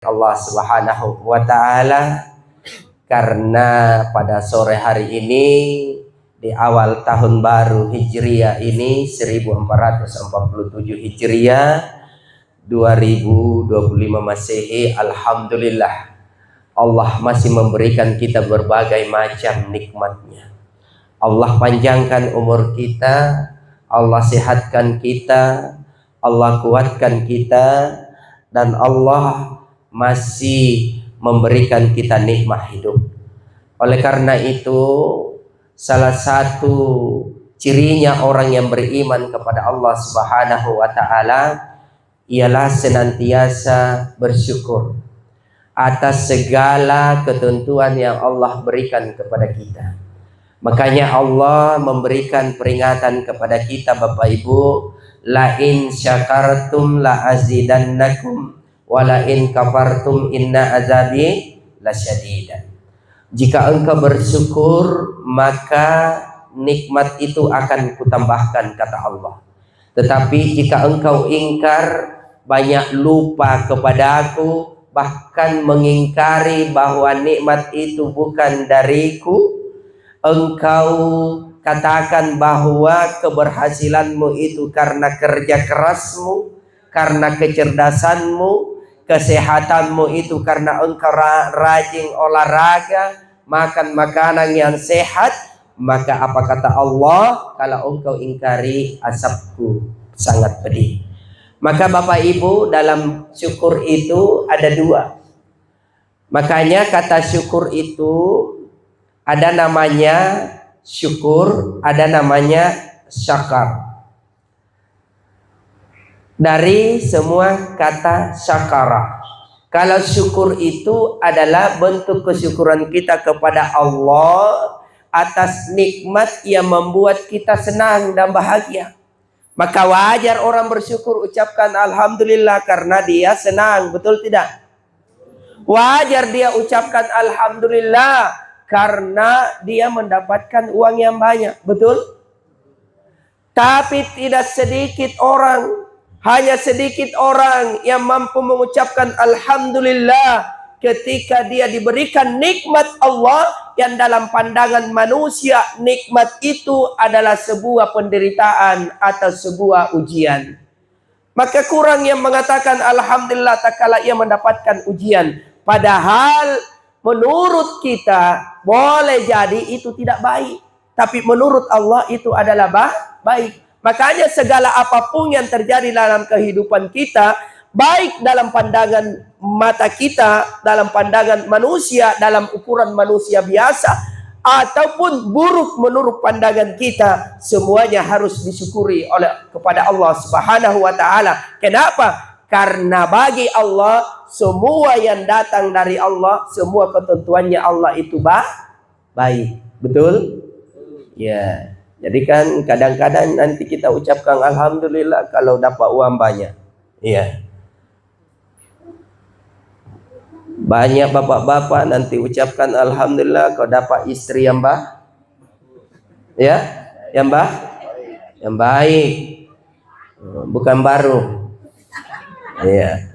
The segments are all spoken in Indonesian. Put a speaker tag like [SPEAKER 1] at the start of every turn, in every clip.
[SPEAKER 1] Allah Subhanahu wa Ta'ala, karena pada sore hari ini di awal tahun baru Hijriah ini 1447 Hijriah 2025 Masehi, alhamdulillah Allah masih memberikan kita berbagai macam nikmatnya. Allah panjangkan umur kita, Allah sehatkan kita, Allah kuatkan kita, dan Allah masih memberikan kita nikmat hidup. Oleh karena itu, salah satu cirinya orang yang beriman kepada Allah Subhanahu wa Ta'ala ialah senantiasa bersyukur atas segala ketentuan yang Allah berikan kepada kita. Makanya Allah memberikan peringatan kepada kita, Bapak Ibu, la in syakartum la azidannakum wala in kafartum inna azabi lasyadid. Jika engkau bersyukur, maka nikmat itu akan kutambahkan, kata Allah. Tetapi jika engkau ingkar, banyak lupa kepadaku, bahkan mengingkari bahwa nikmat itu bukan dariku, engkau katakan bahwa keberhasilanmu itu karena kerja kerasmu, karena kecerdasanmu, kesehatanmu itu karena engkau rajin olahraga, makan makanan yang sehat. Maka apa kata Allah? Kalau engkau ingkari, azabku sangat pedih. Maka Bapak Ibu, dalam syukur itu ada dua. Makanya kata syukur itu ada namanya syukur, ada namanya syakar. Dari semua kata syakara. Kalau syukur itu adalah bentuk kesyukuran kita kepada Allah atas nikmat yang membuat kita senang dan bahagia. Maka wajar orang bersyukur, ucapkan alhamdulillah karena dia senang, betul tidak? Wajar dia ucapkan alhamdulillah karena dia mendapatkan uang yang banyak, betul? Tapi tidak sedikit orang, hanya sedikit orang yang mampu mengucapkan alhamdulillah ketika dia diberikan nikmat Allah yang dalam pandangan manusia nikmat itu adalah sebuah penderitaan atau sebuah ujian. Maka kurang yang mengatakan alhamdulillah tak kala ia mendapatkan ujian. Padahal menurut kita boleh jadi itu tidak baik, tapi menurut Allah itu adalah baik. Makanya segala apapun yang terjadi dalam kehidupan kita, baik dalam pandangan mata kita, dalam pandangan manusia, dalam ukuran manusia biasa, ataupun buruk menurut pandangan kita, semuanya harus disyukuri kepada Allah Subhanahu wa Ta'ala. Kenapa? Karena bagi Allah semua yang datang dari Allah, semua ketentuannya Allah itu baik. Betul? Ya. Jadi kan kadang-kadang nanti kita ucapkan alhamdulillah kalau dapat uang banyak. Iya. Banyak bapak-bapak nanti ucapkan alhamdulillah kalau dapat istri yang ya, yang baik. Bukan baru. Iya.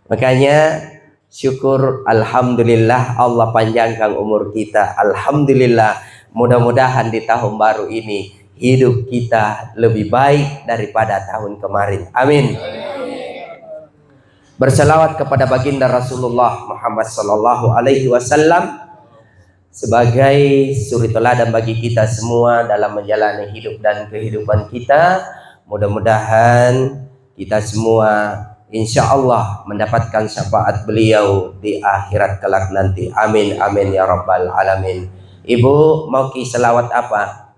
[SPEAKER 1] Makanya syukur alhamdulillah Allah panjangkan umur kita. Alhamdulillah. Mudah-mudahan di tahun baru ini hidup kita lebih baik daripada tahun kemarin. Amin. Berselawat kepada baginda Rasulullah Muhammad sallallahu alaihi wasallam sebagai suri teladan bagi kita semua dalam menjalani hidup dan kehidupan kita. Mudah-mudahan kita semua insya Allah mendapatkan syafaat beliau di akhirat kelak nanti. Amin amin ya rabbal alamin. Ibu mau selawat apa?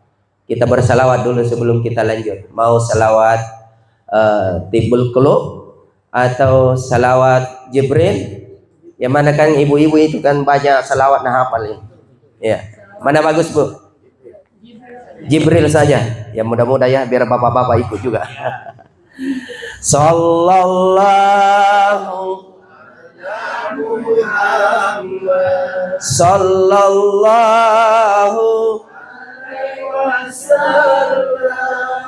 [SPEAKER 1] Kita berselawat dulu sebelum kita lanjut. Mau selawat Tibbul Qulub atau selawat Jibril? Yang mana kan ibu-ibu itu kan banyak selawat nah hafal ini. Ya. Mana bagus, Bu? Jibril saja. Ya mudah-mudahan ya biar bapak-bapak ikut juga. Sallallahu sallallahu alaihi wasallam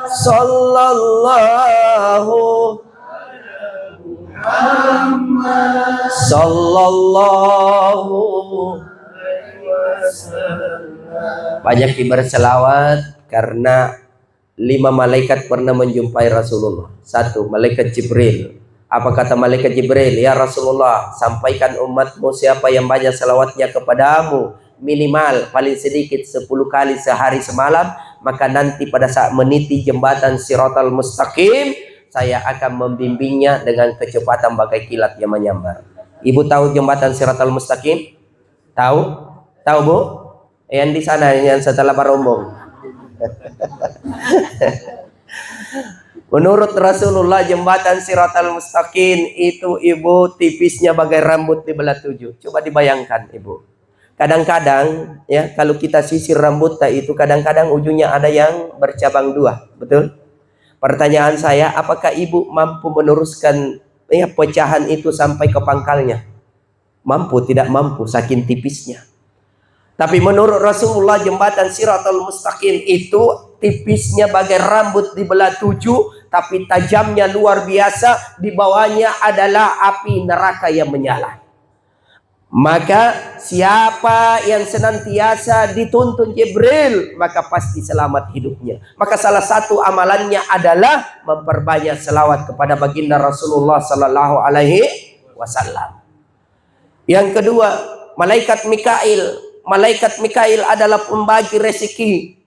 [SPEAKER 1] sallallahu Muhammad sallallahu. Banyak berselawat karena 5 malaikat pernah menjumpai Rasulullah. 1, malaikat Jibril. Apa kata malaikat Jibril? Ya Rasulullah, sampaikan umatmu siapa yang banyak selawatnya kepadamu minimal paling sedikit 10 kali sehari semalam, maka nanti pada saat meniti jembatan Siratal Mustaqim, saya akan membimbingnya dengan kecepatan bagai kilat yang menyambar. Ibu tahu jembatan Siratal Mustaqim? Tahu? Tahu Bu? Yang di sana, yang setelah Barombong. Menurut Rasulullah, jembatan Siratal Mustaqim itu Ibu tipisnya bagai rambut di belah 7. Coba dibayangkan Ibu. Kadang-kadang ya kalau kita sisir rambut itu kadang-kadang ujungnya ada yang bercabang 2, betul? Pertanyaan saya, apakah Ibu mampu meneruskan ya pecahan itu sampai ke pangkalnya? Mampu, tidak mampu, saking tipisnya. Tapi menurut Rasulullah, jembatan Siratal Mustaqim itu tipisnya bagai rambut di belah 7, tapi tajamnya luar biasa. Di bawahnya adalah api neraka yang menyala. Maka siapa yang senantiasa dituntun Jibril, maka pasti selamat hidupnya. Maka salah satu amalannya adalah memperbanyak selawat kepada baginda Rasulullah sallallahu alaihi wasallam. Yang kedua, malaikat Mikail. Malaikat Mikail adalah pembagi rezeki.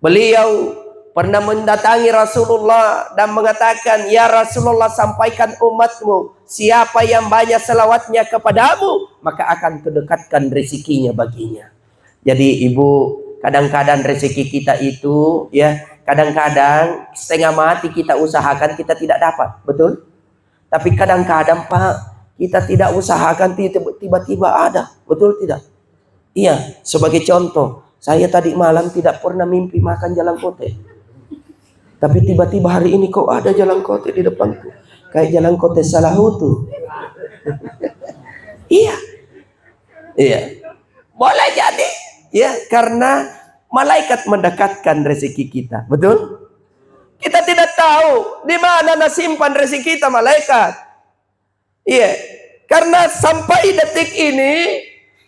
[SPEAKER 1] Beliau pernah mendatangi Rasulullah dan mengatakan, ya Rasulullah, sampaikan umatmu siapa yang banyak selawatnya kepadamu, maka akan kedekatkan rezekinya baginya. Jadi Ibu, kadang-kadang rezeki kita itu ya kadang-kadang setengah mati kita usahakan kita tidak dapat, betul? Tapi kadang-kadang Pak, kita tidak usahakan tiba-tiba ada, betul tidak? Iya, sebagai contoh, saya tadi malam tidak pernah mimpi makan jalan kote. Tapi tiba-tiba hari ini kok ada jalan kote di depanku. Kayak jalan kote Salahutu. Iya. Iya. Boleh jadi. Ya, karena malaikat mendekatkan rezeki kita. Betul? Kita tidak tahu di mana simpan rezeki kita malaikat. Iya. Karena sampai detik ini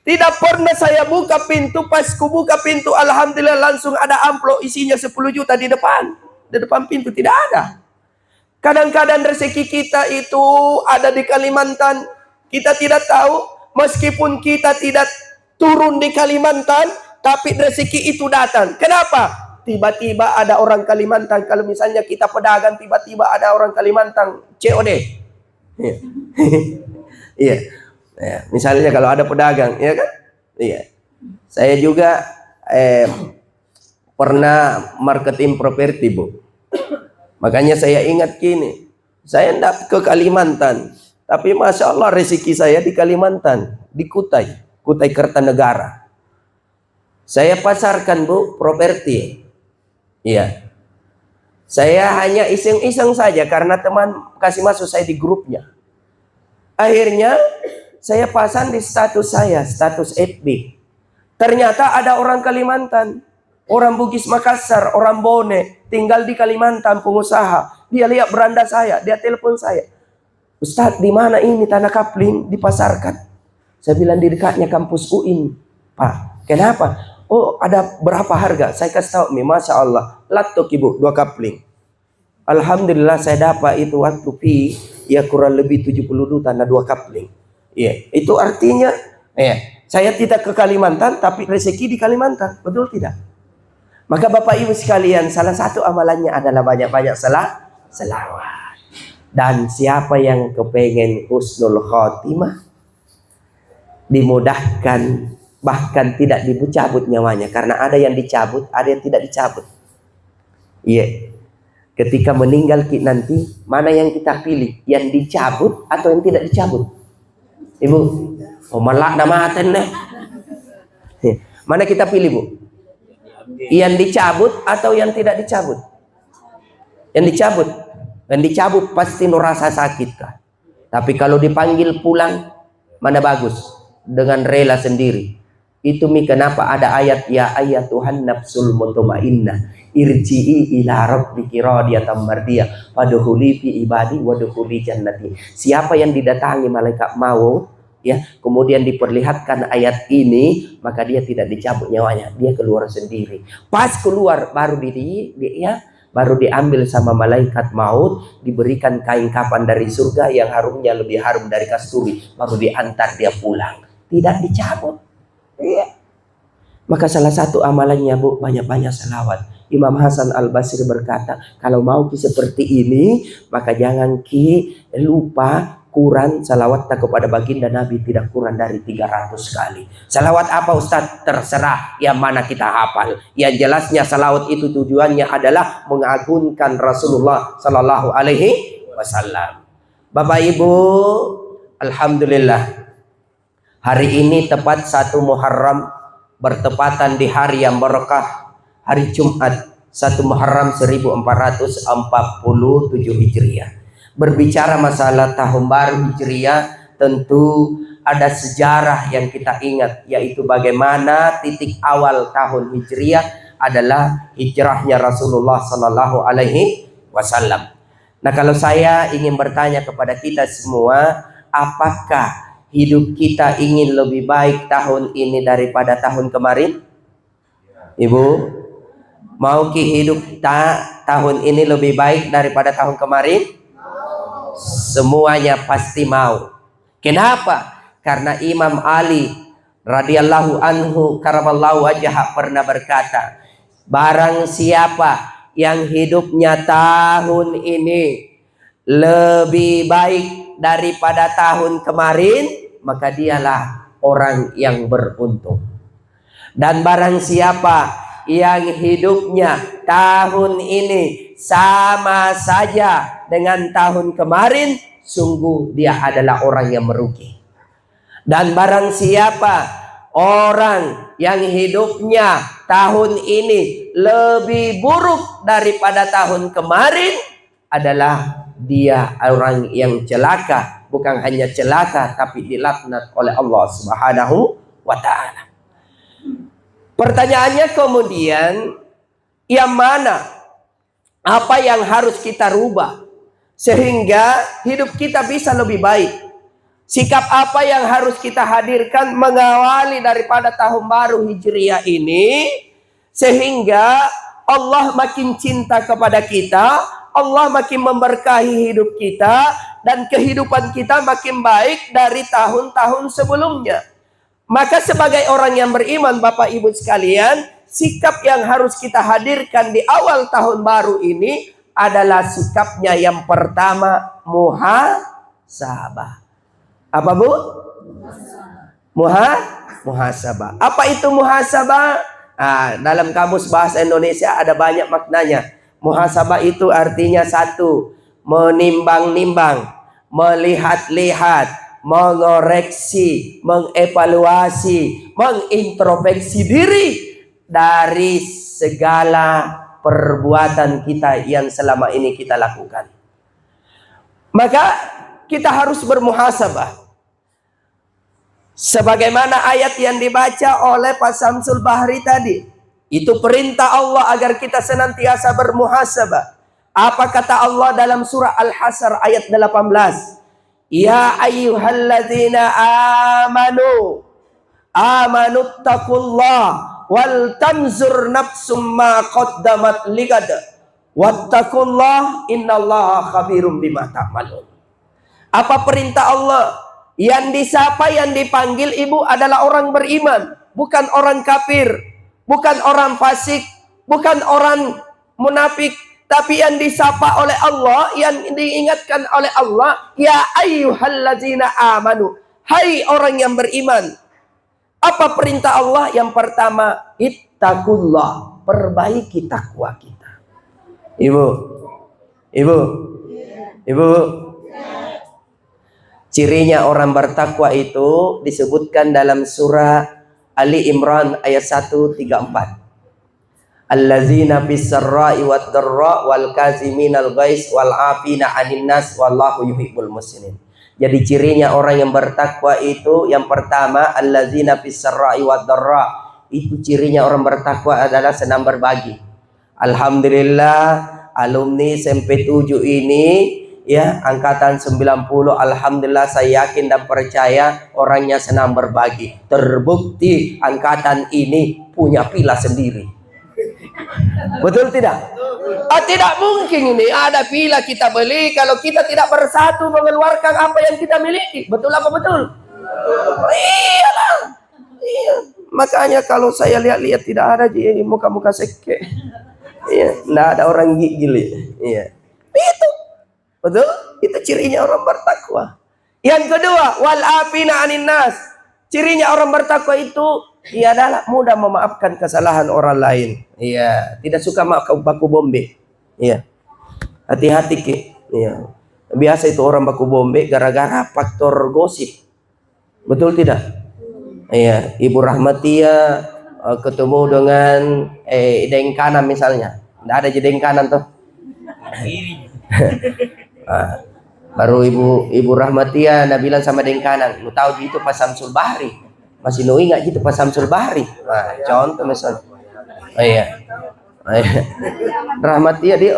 [SPEAKER 1] tidak pernah saya buka pintu, pas ku buka pintu alhamdulillah langsung ada amplop isinya 10 juta di depan. Di depan pintu tidak ada. Kadang-kadang rezeki kita itu ada di Kalimantan. Kita tidak tahu, meskipun kita tidak turun di Kalimantan, tapi rezeki itu datang. Kenapa? Tiba-tiba ada orang Kalimantan. Kalau misalnya kita pedagang, tiba-tiba ada orang Kalimantan COD. Iya. Ya, misalnya kalau ada pedagang, ya kan? Iya. Saya juga pernah marketing properti, Bu. Makanya saya ingat gini, saya hendak ke Kalimantan, tapi masya Allah rezeki saya di Kalimantan, di Kutai Kertanegara. Saya pasarkan, Bu, properti. Iya. Saya hanya iseng-iseng saja karena teman kasih masuk saya di grupnya. Akhirnya saya pasang di status saya, status FB. Ternyata ada orang Kalimantan, orang Bugis Makassar, orang Bone, tinggal di Kalimantan, pengusaha. Dia lihat beranda saya, dia telepon saya. Ustadz, di mana ini tanah kapling dipasarkan? Saya bilang di dekatnya kampus UIN. Pak, kenapa? Oh, ada berapa harga? Saya kasih tahu, Masya Allah, latok Ibu, 2 kapling. Alhamdulillah saya dapat itu waktu ya kurang lebih 70 juta, nah 2 kapling. Iya, itu artinya saya tidak ke Kalimantan tapi rezeki di Kalimantan, betul tidak? Maka Bapak Ibu sekalian, salah satu amalannya adalah banyak-banyak selawat. Dan siapa yang kepengen husnul khotimah, dimudahkan, bahkan tidak dicabut nyawanya, karena ada yang dicabut, ada yang tidak dicabut. Iya. Ketika meninggal nanti, mana yang kita pilih, yang dicabut atau yang tidak dicabut? Ibu, malak dah maten nih. Mana kita pilih, Bu? Yang dicabut atau yang tidak dicabut? Yang dicabut. Yang dicabut pasti ngerasa sakit kah? Tapi kalau dipanggil pulang, mana bagus? Dengan rela sendiri. Itu kenapa ada ayat, ya ayat Tuhan nafsul mutmainnah, irji'i ila rabbiki radiyatan mardiyah fadkhuli fi ibadi wadkhuli jannati. Siapa yang didatangi malaikat maut, ya, kemudian diperlihatkan ayat ini, maka dia tidak dicabut nyawanya, dia keluar sendiri. Pas keluar baru baru diambil sama malaikat maut, diberikan kain kafan dari surga yang harumnya lebih harum dari kasturi, baru diantar dia pulang, tidak dicabut. Iya. Maka salah satu amalannya, Bu, banyak-banyak selawat. Imam Hasan Al-Basri berkata, kalau mau ki seperti ini, maka jangan ki lupa Quran salawat kepada baginda Nabi tidak kurang dari 300 kali. Salawat apa Ustaz? Terserah yang mana kita hafal. Yang jelasnya salawat itu tujuannya adalah mengagungkan Rasulullah Sallallahu Alaihi Wasallam. Bapak Ibu, alhamdulillah, hari ini tepat 1 Muharram, bertepatan di hari yang berkah, hari Jumat 1 Muharram 1447 Hijriah. Berbicara masalah tahun baru Hijriah, tentu ada sejarah yang kita ingat, yaitu bagaimana titik awal tahun Hijriah adalah hijrahnya Rasulullah Sallallahu Alaihi Wasallam. Nah, kalau saya ingin bertanya kepada kita semua, apakah hidup kita ingin lebih baik tahun ini daripada tahun kemarin? Ibu, mau ki hidup tahun ini lebih baik daripada tahun kemarin? Semuanya pasti mau. Kenapa? Karena Imam Ali radhiyallahu anhu karamallahu wajhah pernah berkata, barang siapa yang hidupnya tahun ini lebih baik daripada tahun kemarin, maka dialah orang yang beruntung. Dan barang siapa yang hidupnya tahun ini sama saja dengan tahun kemarin, sungguh dia adalah orang yang merugi. Dan barang siapa orang yang hidupnya tahun ini lebih buruk daripada tahun kemarin, adalah dia orang yang celaka. Bukan hanya celaka, tapi dilaknat oleh Allah Subhanahu wa ta'ala. Pertanyaannya kemudian, yang mana? Apa yang harus kita rubah sehingga hidup kita bisa lebih baik? Sikap apa yang harus kita hadirkan mengawali daripada tahun baru Hijriah ini, sehingga Allah makin cinta kepada kita, Allah makin memberkahi hidup kita, dan kehidupan kita makin baik dari tahun-tahun sebelumnya. Maka sebagai orang yang beriman, Bapak Ibu sekalian, sikap yang harus kita hadirkan di awal tahun baru ini adalah sikapnya yang pertama, muhasabah. Apa, Bu? Muhasabah. Apa itu muhasabah? Dalam kamus bahasa Indonesia ada banyak maknanya. Muhasabah itu artinya satu, menimbang-nimbang, melihat-lihat, mengoreksi, mengevaluasi, mengintrospeksi diri dari segala perbuatan kita yang selama ini kita lakukan. Maka kita harus bermuhasabah. Sebagaimana ayat yang dibaca oleh Pak Samsul Bahri tadi, itu perintah Allah agar kita senantiasa bermuhasabah. Apa kata Allah dalam surah Al-Hasyr ayat 18? Ya ayyuhalladzina amanuttaqullah wal tanzur nafsum ma qaddamat ligad wattaqullah innallaha khabirum bima ta'malun. Apa perintah Allah? Yang disapa, yang dipanggil ibu adalah orang beriman, bukan orang kafir, bukan orang fasik, bukan orang munafik, tapi yang disapa oleh Allah, yang diingatkan oleh Allah, ya ayyuhalladzina amanu, hai orang yang beriman. Apa perintah Allah? Yang pertama, ittaqullah, perbaiki takwa kita. Ibu. Cirinya orang bertakwa itu disebutkan dalam surah Ali Imran ayat 134. Allazina fis-sarra'i wad-dharra wal kaziminal ghaiz wal 'afina 'anil nas wallahu yuhibbul muhsinin. Jadi cirinya orang yang bertakwa itu yang pertama, allazina fis-sarra'i wad-dharra. Itu cirinya orang bertakwa adalah senang berbagi. Alhamdulillah alumni SMP 7 ini ya angkatan 90, alhamdulillah saya yakin dan percaya orangnya senang berbagi. Terbukti angkatan ini punya pila sendiri. Betul tidak? Tidak mungkin ini ada pila kita beli kalau kita tidak bersatu mengeluarkan apa yang kita miliki. Betul apa betul? Iyalah. Iya. Makanya kalau saya lihat-lihat tidak ada di muka-muka seke. Iya, tidak ada orang gigil. Iya. Itu. Betul? Itu cirinya orang bertakwa. Yang kedua, wal afina 'anin nas. Cirinya orang bertakwa itu ia adalah mudah memaafkan kesalahan orang lain. Iya, tidak suka baku bombe. Iya. Hati-hati Ki. Iya. Biasa itu orang baku bombe gara-gara faktor gosip. Betul tidak? Iya, Ibu Rahmatia ketemu dengan deng kanan misalnya. Tidak ada deng kanan tuh. Baru Ibu Rahmatia Anda bilang sama deng kanan, lu tahu gitu Pak Samsul Bahri. Masih nu ingat gitu Pak Samsul Bahri. Nah, contoh misalnya. Iya. Rahmatia dia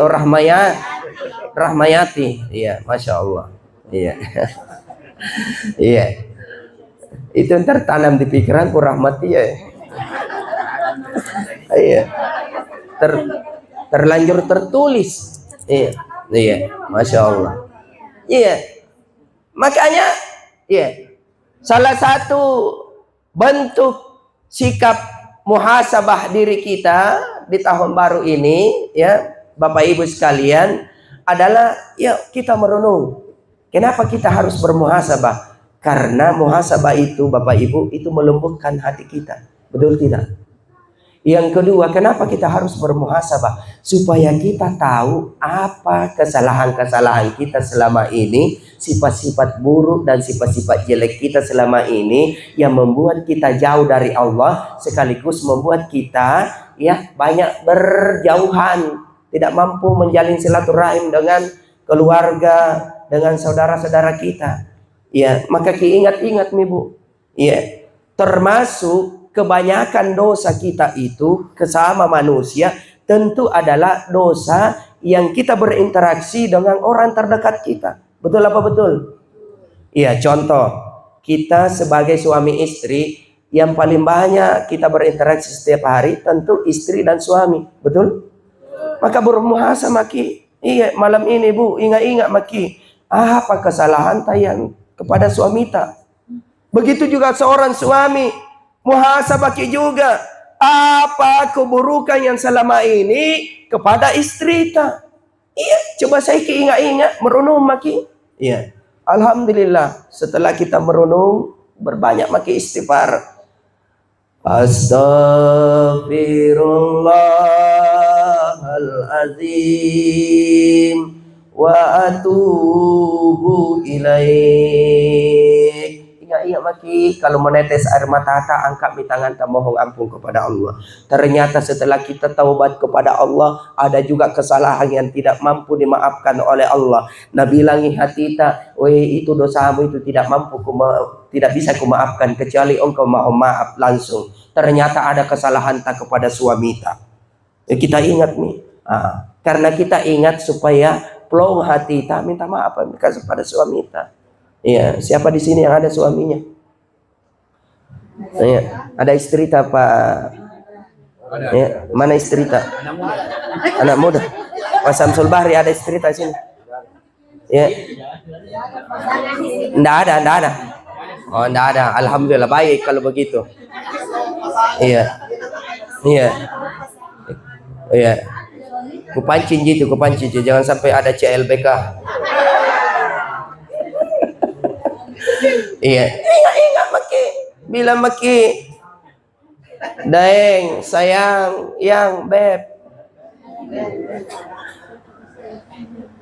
[SPEAKER 1] Rahmayati. Iya, Masya Allah. Iya. Iya. Itu tertanam di pikiranku Rahmatia. Iya. Terlanjur tertulis. Iya. Iya, Masya Allah. Iya, makanya, iya, salah satu bentuk sikap muhasabah diri kita di tahun baru ini, ya, Bapak Ibu sekalian, adalah, ya, kita merenung. Kenapa kita harus bermuhasabah? Karena muhasabah itu, Bapak Ibu, itu melembutkan hati kita. Betul tidak? Yang kedua, kenapa kita harus bermuhasabah? Supaya kita tahu apa kesalahan-kesalahan kita selama ini, sifat-sifat buruk dan sifat-sifat jelek kita selama ini yang membuat kita jauh dari Allah, sekaligus membuat kita ya banyak berjauhan, tidak mampu menjalin silaturahim dengan keluarga, dengan saudara-saudara kita. Ya, maka ingat-ingat nih Bu. Ya, termasuk kebanyakan dosa kita itu kesama manusia tentu adalah dosa yang kita berinteraksi dengan orang terdekat kita. Betul apa betul? Iya, contoh kita sebagai suami istri yang paling banyak kita berinteraksi setiap hari tentu istri dan suami. Betul? Maka bermuhasabah Maki. Iya, malam ini Bu, ingat-ingat Maki, apa kesalahan tayang kepada suami ta? Begitu juga seorang suami muhasabah juga apa keburukan yang selama ini kepada istri ta. Iya, coba saya ingat-ingat merenung Maki. Iya, alhamdulillah setelah kita merenung berbanyak Maki istighfar. Astaghfirullahalazim wa atubu ilaih. Ingat Maki, kalau menetes air mata tak angkat di tangan tak mohon ampun kepada Allah. Ternyata setelah kita taubat kepada Allah, ada juga kesalahan yang tidak mampu dimaafkan oleh Allah. Nabi bilangi hati tak, weh itu dosamu itu tidak mampu tidak bisa kumaafkan kecuali engkau mau maaf langsung. Ternyata ada kesalahan tak kepada suami tak. Kita ingat nih, karena kita ingat supaya plong hati tak minta maaf kepada suami tak. Iya, siapa di sini yang ada suaminya? Iya, ada istri tak Pak? Ya, mana istri tak? Anak muda. Pak Samsul Bahri ada istri tak sini? Ya. Nggak ada. Oh, nggak ada. Alhamdulillah baik kalau begitu. Iya. Kupancing jangan sampai ada CLBK. Iya, ingat Maki. Bilang Maki, Daeng, sayang, yang beb.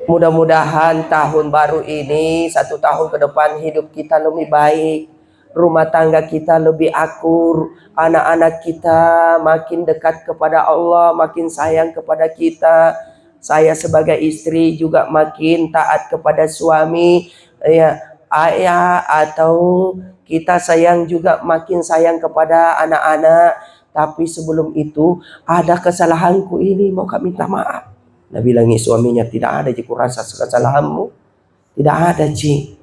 [SPEAKER 1] Mudah-mudahan tahun baru ini, 1 tahun ke depan hidup kita lebih baik, rumah tangga kita lebih akur, anak-anak kita makin dekat kepada Allah, makin sayang kepada kita. Saya sebagai istri juga makin taat kepada suami, ya. Ayah atau kita sayang juga makin sayang kepada anak-anak. tapi sebelum itu ada kesalahanku ini, mau kami minta maaf. Nah bilangi suaminya, tidak ada Ci, kurasa kesalahanmu. Tidak ada Ci.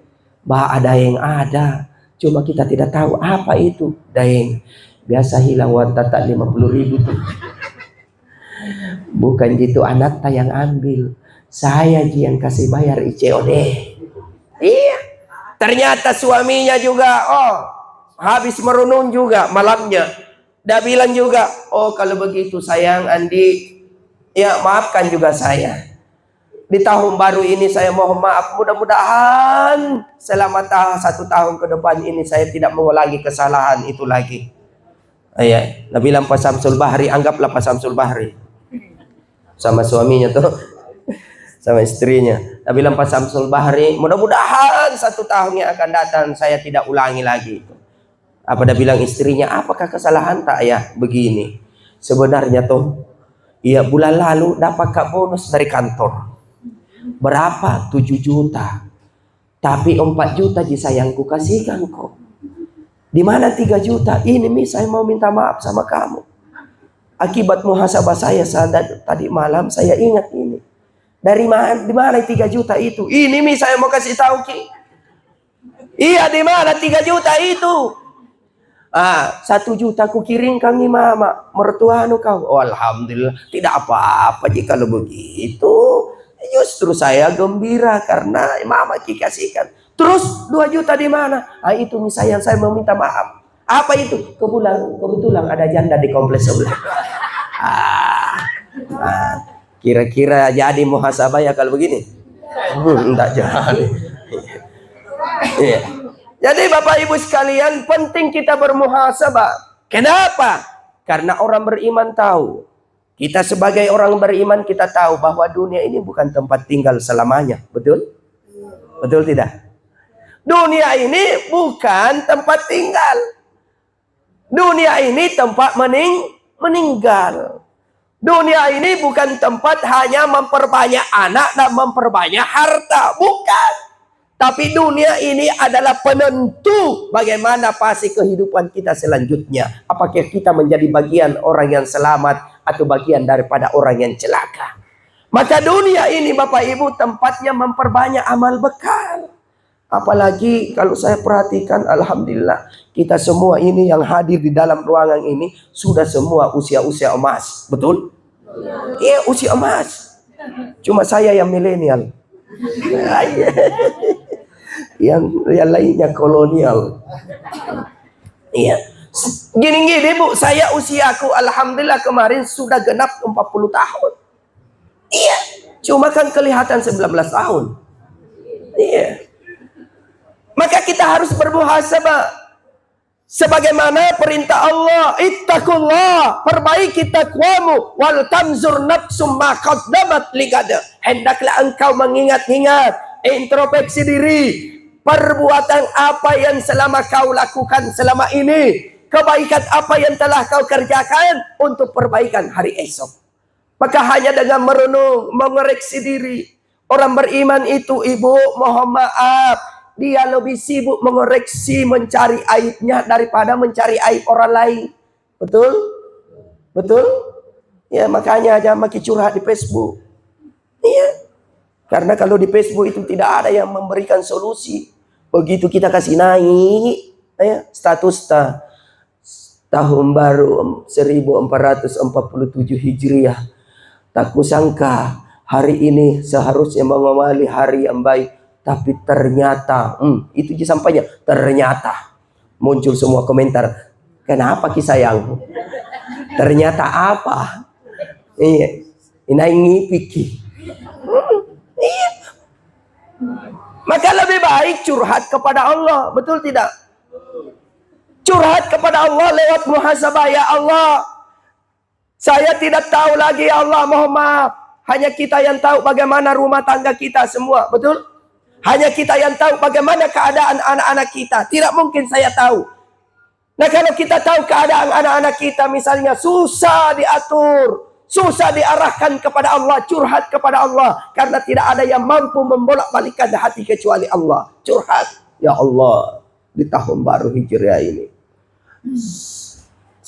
[SPEAKER 1] Bah ada yang ada, cuma kita tidak tahu apa itu. Daeng, biasa hilang wantata 50.000 tuh. Bukan gitu, anak tak yang ambil, saya Ji yang kasih bayar ICOD. Iya. Ternyata suaminya juga, habis merenung juga malamnya. Dia bilang juga, kalau begitu sayang Andi, ya maafkan juga saya. Di tahun baru ini saya mohon maaf, mudah-mudahan selama 1 tahun ke depan ini saya tidak mengulangi kesalahan itu lagi. Iya, Nabi bilang Pak Samsul Bahri, anggaplah Pak Samsul Bahri sama suaminya tuh, sama istrinya. Nabi bilang Pak Samsul Bahri, mudah-mudahan 1 tahun yang akan datang saya tidak ulangi lagi itu. Apa dia bilang istrinya, apakah kesalahan tak ya begini? Sebenarnya tuh, iya bulan lalu dapat bonus dari kantor. Berapa? 7 juta. Tapi 4 juta Ji sayangku kasihkan kok. Di mana 3 juta? Ini Mi, saya mau minta maaf sama kamu. Akibat muhasabah saya tadi malam, saya ingat ini. Di mana 3 juta itu? Ini Mi, saya mau kasih tahu Ki. Iya, di mana 3 juta itu? 1 juta ku kirimkan nih mama, mertuamu kau. Oh, alhamdulillah, tidak apa-apa jika kalau begitu. Justru saya gembira karena mama Ki kasihkan. Terus 2 juta di mana? Itu misalnya saya mau minta maaf. Apa itu? Kebetulan ada janda di kompleks sebelah. Kira-kira jadi muhasabah ya kalau begini? Enggak jadi. Iya. Jadi Bapak Ibu sekalian, penting kita bermuhasabah. Kenapa? Karena orang beriman tahu. Kita sebagai orang beriman kita tahu bahwa dunia ini bukan tempat tinggal selamanya. Betul? Betul tidak? Dunia ini bukan tempat tinggal. Dunia ini tempat meninggal. Dunia ini bukan tempat hanya memperbanyak anak dan memperbanyak harta. Bukan. Tapi dunia ini adalah penentu bagaimana pasti kehidupan kita selanjutnya. Apakah kita menjadi bagian orang yang selamat atau bagian daripada orang yang celaka. Maka dunia ini Bapak Ibu tempatnya memperbanyak amal bekal. Apalagi kalau saya perhatikan, alhamdulillah kita semua ini yang hadir di dalam ruangan ini sudah semua usia-usia emas. Betul? Iya, usia emas. Cuma saya yang milenial. yang lainnya kolonial. Iya. Gini Bu, saya usiaku alhamdulillah kemarin sudah genap 40 tahun. Iya. Cuma kan kelihatan 19 tahun. Iya. Maka kita harus bermuhasabah. Sebagaimana perintah Allah, ittaqullah, perbaiki takwamu, wal tamzur nafsum ma qaddamat ligada. Hendaklah engkau mengingat-ingat, introspeksi diri, perbuatan apa yang selama kau lakukan selama ini, kebaikan apa yang telah kau kerjakan untuk perbaikan hari esok. Maka hanya dengan merenung, mengoreksi diri. Orang beriman itu Ibu, mohon maaf, dia lebih sibuk mengoreksi, mencari aibnya daripada mencari aib orang lain. Betul? Betul? Ya makanya aja makin curhat di Facebook. Iya. Karena kalau di Facebook itu tidak ada yang memberikan solusi. Begitu kita kasih naik status tahun baru 1447 Hijriah. Tak kusangka hari ini seharusnya mengawali hari yang baik. Tapi ternyata, itu sampainya. Ternyata muncul semua komentar. Kenapa Ki sayang? Ternyata apa? Iya. Ini ngipiki. Iya. Maka lebih baik curhat kepada Allah. Betul tidak? Curhat kepada Allah lewat muhasabah. Ya Allah, saya tidak tahu lagi ya Allah, mohon maaf. Hanya kita yang tahu bagaimana rumah tangga kita semua. Betul? Hanya kita yang tahu bagaimana keadaan anak-anak kita. Tidak mungkin saya tahu. Nah kalau kita tahu keadaan anak-anak kita misalnya susah diatur, susah diarahkan kepada Allah, curhat kepada Allah. Karena tidak ada yang mampu membolak-balikkan hati kecuali Allah. Curhat. Ya Allah, di tahun baru Hijriah ini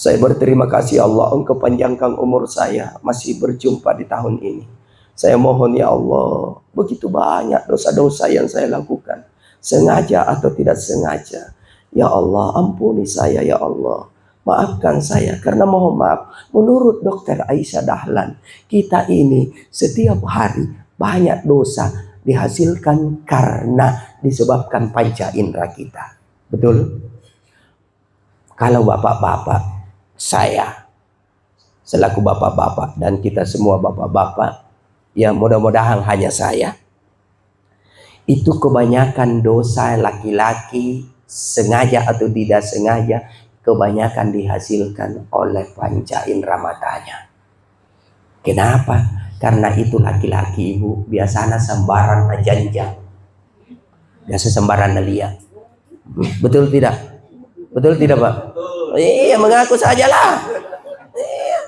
[SPEAKER 1] Saya berterima kasih Allah, Engkau panjangkan umur saya, masih berjumpa di tahun ini. Saya mohon ya Allah, begitu banyak dosa-dosa yang saya lakukan, sengaja atau tidak sengaja. Ya Allah, ampuni saya ya Allah. Maafkan saya, karena mohon maaf, menurut Dokter Aisyah Dahlan, kita ini setiap hari banyak dosa dihasilkan karena disebabkan panca indera kita. Betul? Kalau bapak-bapak, saya selaku bapak-bapak dan kita semua bapak-bapak, ya mudah-mudahan hanya saya, itu kebanyakan dosa laki-laki sengaja atau tidak sengaja, kebanyakan dihasilkan oleh panca indera matanya. Kenapa? Karena itu laki-laki ibu biasanya sembaran ajanjang, biasa sembaran lihat. Betul tidak? Betul tidak Pak? Iya, mengaku sajalah. Iya.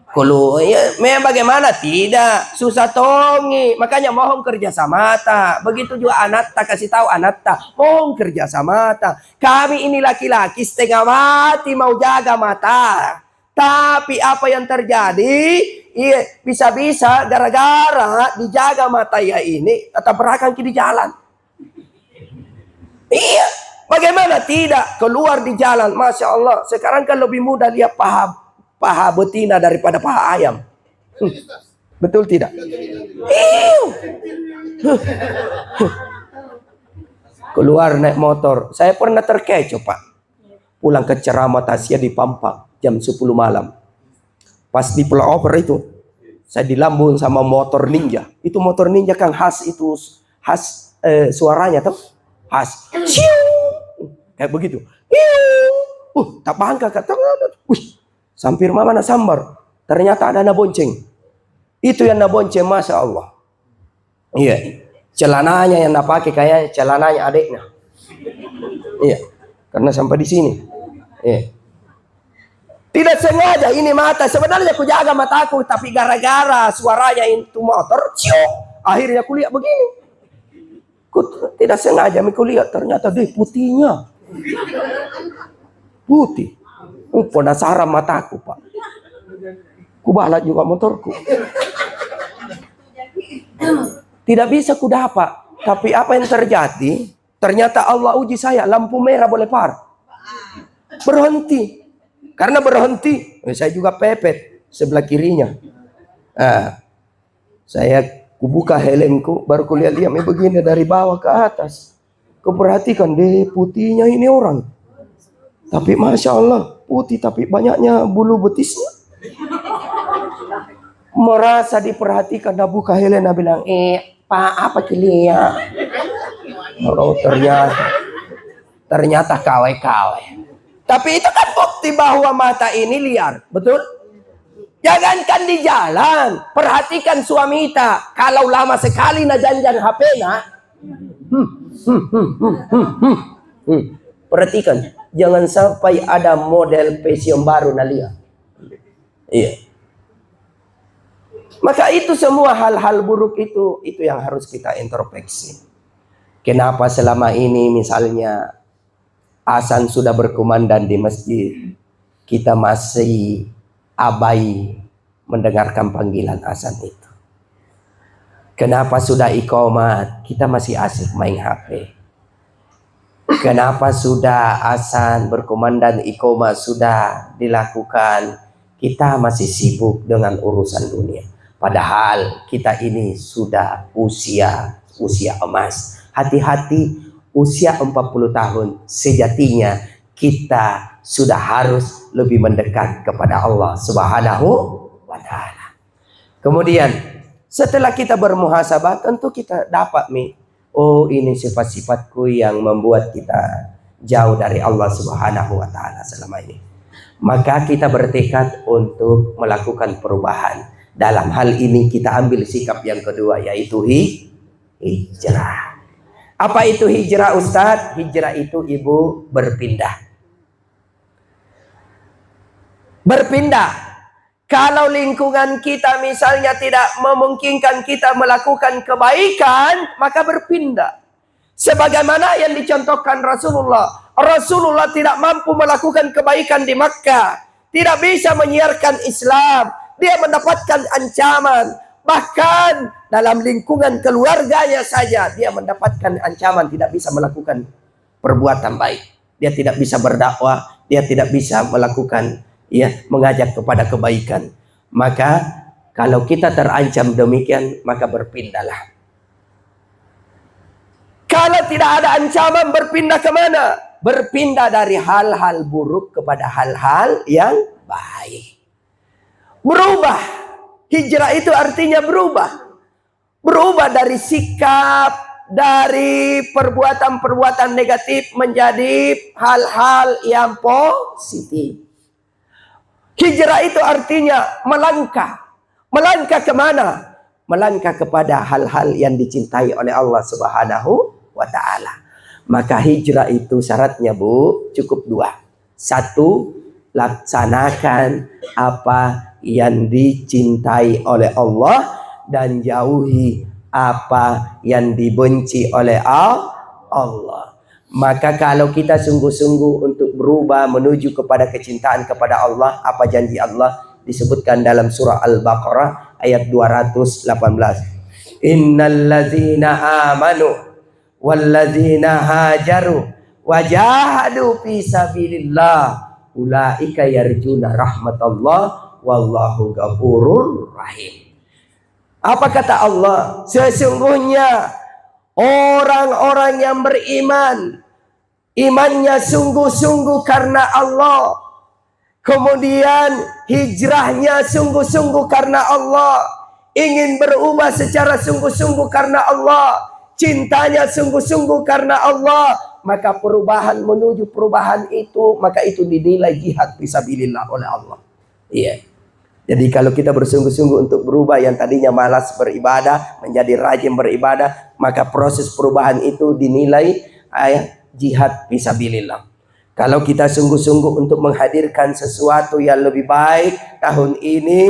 [SPEAKER 1] Kalau ya, bagaimana? Tidak, susah tongi. Makanya mohon kerja sama ta. Begitu juga anak ta, kasih tahu anak ta, mohon kerja sama ta. Kami ini laki-laki setengah mati mau jaga mata. Tapi apa yang terjadi? Iya, bisa-bisa gara-gara dijaga mata ya ini tetap berakan di jalan. Iya, bagaimana tidak keluar di jalan? Masya Allah, sekarang kan lebih mudah lihat paha betina daripada paha ayam. Betul tidak? Keluar naik motor. Saya pernah terkecoh Pak. Pulang ke ceramah Tasya di Pampang jam 10 malam. Pas di flyover itu, saya dilambung sama motor ninja. Itu motor ninja kan khas itu, khas suaranya tuh. Khas. Kayak begitu. Tak bangka kata. Sampir mama na sambar. Ternyata ada na bonceng. Itu yang na bonceng, Masya Allah. Iya. Celananya yang na pakai kayak celananya adiknya. Iya. Karena sampai di sini. Iya. Tidak sengaja ini mata. Sebenarnya aku jaga mataku, tapi gara-gara suaranya itu motor, akhirnya aku lihat begini. Tidak sengaja aku lihat, ternyata deh putihnya. Putih. Penasaran mataku Pak. Ku balat juga motorku. Tidak bisa ku dapat. Tapi apa yang terjadi? Ternyata Allah uji saya. Lampu merah boleh par. Berhenti. Karena berhenti, saya juga pepet sebelah kirinya. Saya kubuka helmku, baru kulihat-lihat begini dari bawah ke atas. Kuperhatikan deh putihnya ini orang. Tapi Masya Allah, putih tapi banyaknya bulu betisnya. Merasa diperhatikan, dah buka helm, dah bilang, Pak, apa kilian? Oh, ternyata kawe-kawe. Tapi itu kan bukti bahwa mata ini liar, betul? Jangankan di jalan, perhatikan suami kita. Kalau lama sekali na janjan HP na, perhatikan, jangan sampai ada model fashion baru na liar. Iya. Maka itu semua hal-hal buruk itu yang harus kita introspeksi. Kenapa selama ini misalnya azan sudah berkumandang di masjid, kita masih abai mendengarkan panggilan azan itu? Kenapa sudah iqamat, kita masih asik main HP? Kenapa sudah azan berkumandang, iqamat sudah dilakukan, kita masih sibuk dengan urusan dunia? Padahal kita ini sudah usia emas. Hati-hati, usia 40 tahun sejatinya kita sudah harus lebih mendekat kepada Allah Subhanahu wa ta'ala. Kemudian setelah kita bermuhasabah, tentu kita dapat oh ini sifat-sifatku yang membuat kita jauh dari Allah Subhanahu wa ta'ala selama ini. Maka kita bertekad untuk melakukan perubahan. Dalam hal ini kita ambil sikap yang kedua, yaitu hijrah. Apa itu hijrah Ustadz? Hijrah itu ibu berpindah. Berpindah. Kalau lingkungan kita misalnya tidak memungkinkan kita melakukan kebaikan, maka berpindah. Sebagaimana yang dicontohkan Rasulullah. Rasulullah tidak mampu melakukan kebaikan di Makkah, tidak bisa menyiarkan Islam. Dia mendapatkan ancaman. Bahkan dalam lingkungan keluarganya saja dia mendapatkan ancaman, tidak bisa melakukan perbuatan baik. Dia tidak bisa berdakwah, dia tidak bisa melakukan mengajak kepada kebaikan. Maka kalau kita terancam demikian, maka berpindahlah. Kalau tidak ada ancaman, berpindah kemana? Berpindah dari hal-hal buruk kepada hal-hal yang baik. Berubah. Hijrah itu artinya berubah. Berubah dari sikap, dari perbuatan-perbuatan negatif menjadi hal-hal yang positif. Hijrah itu artinya melangkah. Melangkah kemana? Melangkah kepada hal-hal yang dicintai oleh Allah Subhanahu wa ta'ala. Maka hijrah itu syaratnya, Bu, cukup 2. 1, laksanakan apa yang dicintai oleh Allah dan jauhi apa yang dibenci oleh Allah. Maka kalau kita sungguh-sungguh untuk berubah menuju kepada kecintaan kepada Allah, apa janji Allah disebutkan dalam surah Al-Baqarah ayat 218. Innal ladzina amanu wal ladzina hajaru wajahadu fi sabilillah ulaika yarjuna rahmatallah wallahu ghafurur rahim. Apa kata Allah? Sesungguhnya orang-orang yang beriman, imannya sungguh-sungguh karena Allah, kemudian hijrahnya sungguh-sungguh karena Allah, ingin berubah secara sungguh-sungguh karena Allah, cintanya sungguh-sungguh karena Allah, maka perubahan menuju perubahan itu, maka itu dinilai jihad fisabilillah oleh Allah. Iya. Jadi kalau kita bersungguh-sungguh untuk berubah, yang tadinya malas beribadah menjadi rajin beribadah, maka proses perubahan itu dinilai jihad fisabilillah. Kalau kita sungguh-sungguh untuk menghadirkan sesuatu yang lebih baik tahun ini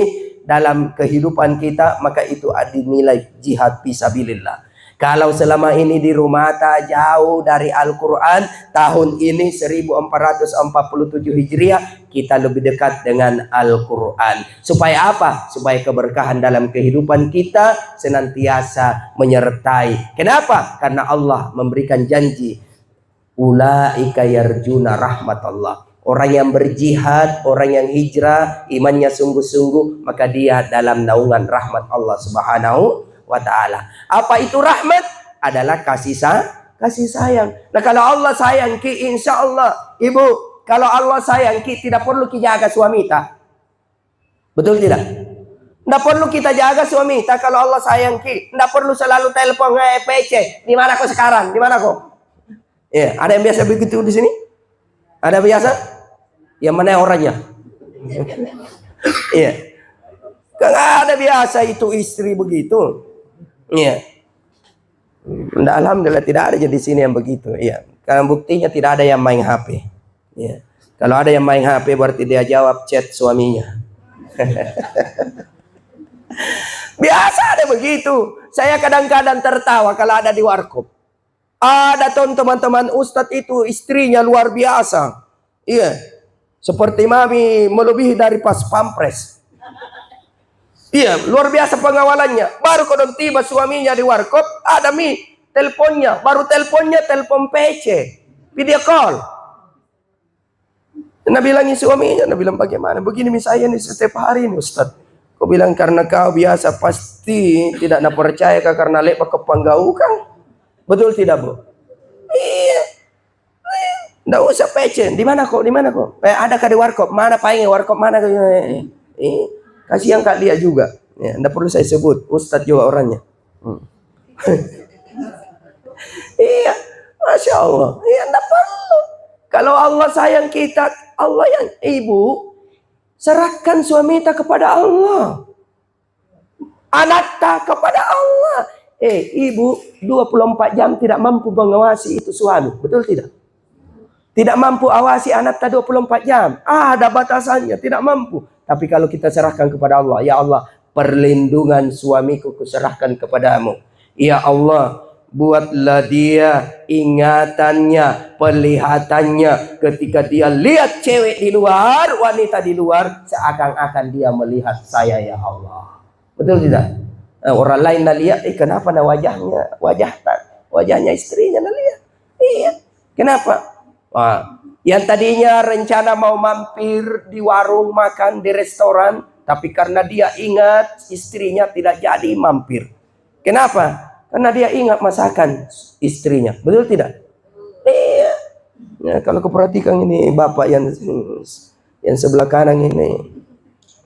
[SPEAKER 1] dalam kehidupan kita, maka itu dinilai jihad fisabilillah. Kalau selama ini di rumah jauh dari Al-Quran, tahun ini 1447 Hijriah, kita lebih dekat dengan Al-Quran. Supaya apa? Supaya keberkahan dalam kehidupan kita senantiasa menyertai. Kenapa? Karena Allah memberikan janji. Ulaika yarjuna rahmatullah. Orang yang berjihad, orang yang hijrah, imannya sungguh-sungguh, maka dia dalam naungan rahmat Allah Subhanahu wa ta'ala. Apa itu rahmat? Adalah kasih sayang. Nah, kalau Allah sayang ki, insya Allah, ibu, kalau Allah sayang ki, tidak perlu kita jaga suami tak? Betul tidak? Tidak perlu kita jaga suami tak kalau Allah sayang ki. Tidak perlu selalu telepon PC. Di mana kau sekarang? Di mana kau? Ya, ada yang biasa begitu di sini? Ada biasa? Yang mana orangnya? Iya. Kan ada biasa itu istri begitu. Iya. Nah, alhamdulillah tidak ada di sini yang begitu. Iya. Karena buktinya tidak ada yang main HP. Iya. Kalau ada yang main HP berarti dia jawab chat suaminya. Biasa ada begitu. Saya kadang-kadang tertawa kalau ada di warkop. Ada teman-teman ustadz itu istrinya luar biasa. Iya. Seperti mami melebihi dari pas pampres. Iya, luar biasa pengawalannya. Baru kodong tiba suaminya di warkop, ada teleponnya. Baru teleponnya telepon PC, video call. Nah, bilangin suaminya, nah bilang bagaimana? Begini saya nih setiap hari nih Ustaz. Kau bilang karena kau biasa pasti tidak nak percaya karena lepas kepanggau kan? Betul tidak, Bu? Iya. Nggak usah PC. Di mana kok? Di mana kok? Ada di warkop. Mana pengen warkop mana? Kasihan kak dia juga. Ya, nggak perlu saya sebut. Ustadz juga orangnya. Iya, masya Allah. Iya, nggak perlu. Kalau Allah sayang kita, Allah yang ibu, serahkan suami kita kepada Allah, anak kita kepada Allah. Ibu 24 jam tidak mampu mengawasi itu suami, betul tidak? Tidak mampu awasi anak kita 24 jam. Ada batasannya, tidak mampu. Tapi kalau kita serahkan kepada Allah, ya Allah, perlindungan suamiku kuserahkan kepadamu. Ya Allah, buatlah dia ingatannya, penglihatannya ketika dia lihat cewek di luar, wanita di luar, seakan-akan dia melihat saya ya Allah. Betul tidak? Orang lain nak lihat, kenapa nah wajahnya istrinya nak lihat. Iya. Kenapa? Yang tadinya rencana mau mampir di warung makan di restoran, tapi karena dia ingat istrinya tidak jadi mampir. Kenapa? Karena dia ingat masakan istrinya. Betul tidak? Iya. Ya, kalau kau perhatikan ini bapak yang sebelah kanan ini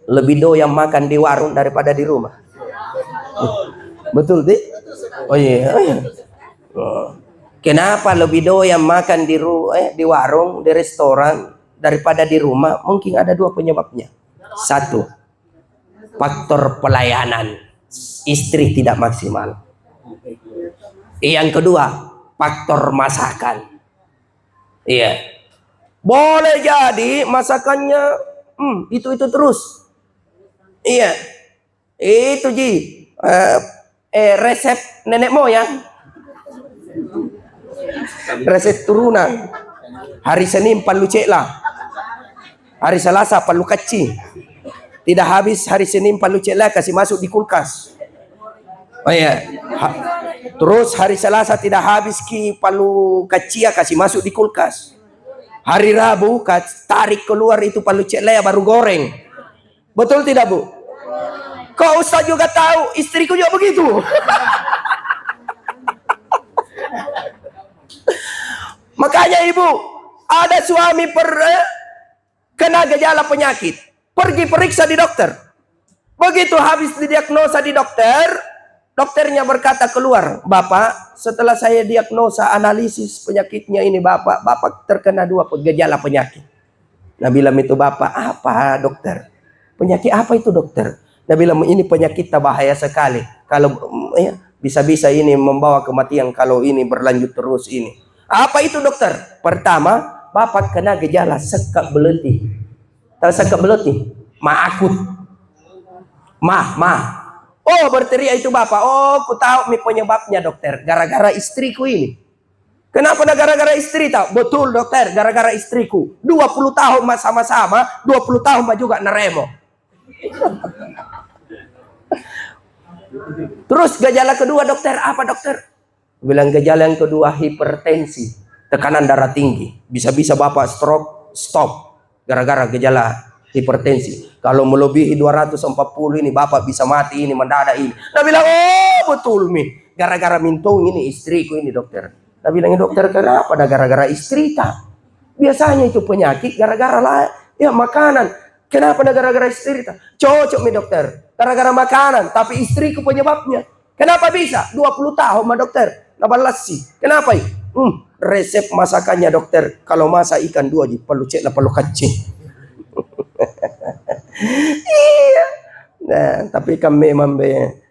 [SPEAKER 1] lebih doyan makan di warung daripada di rumah. Betul, Dik? Oh iya. Kenapa lebih doyan makan di warung, di restoran daripada di rumah? Mungkin ada dua penyebabnya. Satu, faktor pelayanan. Istri tidak maksimal. Yang kedua, faktor masakan. Iya. Boleh jadi masakannya itu terus. Iya. Itu Ji. Resep nenek moyang. Resep turunan. Hari Senin palu ceklah. Hari Selasa palu kacing. Tidak habis hari Senin palu ceklah kasih masuk di kulkas. Oh iya. Terus hari Selasa tidak habis palu kacia kasih masuk di kulkas. Hari Rabu tarik keluar itu palu celea baru goreng. Betul tidak, Bu? Kau Ustaz juga tahu, istriku juga begitu. Makanya Ibu, ada suami kena gejala penyakit, pergi periksa di dokter. Begitu habis didiagnosa di dokter, dokternya berkata keluar, Bapak, setelah saya diagnosa analisis penyakitnya ini Bapak terkena 2 gejala penyakit. Nah bilang itu Bapak, apa dokter? Penyakit apa itu dokter? Nah bilang ini penyakit bahaya sekali. Kalau bisa-bisa ini membawa kematian kalau ini berlanjut terus ini. Apa itu dokter? Pertama, Bapak kena gejala sekak beleti. Tahu sekak beleti? Akut. Oh berteriak itu Bapak. Oh ku tahu penyebabnya dokter. Gara-gara istriku ini. Kenapa gara-gara istri tahu? Betul dokter, gara-gara istriku. 20 tahun sama-sama, 20 tahun juga neremo. Terus gejala kedua dokter, apa dokter? Bilang gejala yang kedua hipertensi, tekanan darah tinggi. Bisa-bisa Bapak stop gara-gara gejala hipertensi. Kalau melebihi 240 ini Bapak bisa mati ini mendadak ini. Nah bilang, oh betul nih, gara-gara mintung ini istriku ini dokter. Nah bilang dokter kenapa? Gara-gara istri tak. Biasanya itu penyakit gara-gara makanan. Kenapa gara-gara istri tak? Cocok nih dokter. Gara-gara makanan, tapi istriku penyebabnya. Kenapa bisa? 20 tahun mah dokter. Nabalasi. Kenapa? Resep masakannya dokter. Kalau masak ikan 2 perlu cek lah perlu kacing. Iya. Nah, tapi kami memang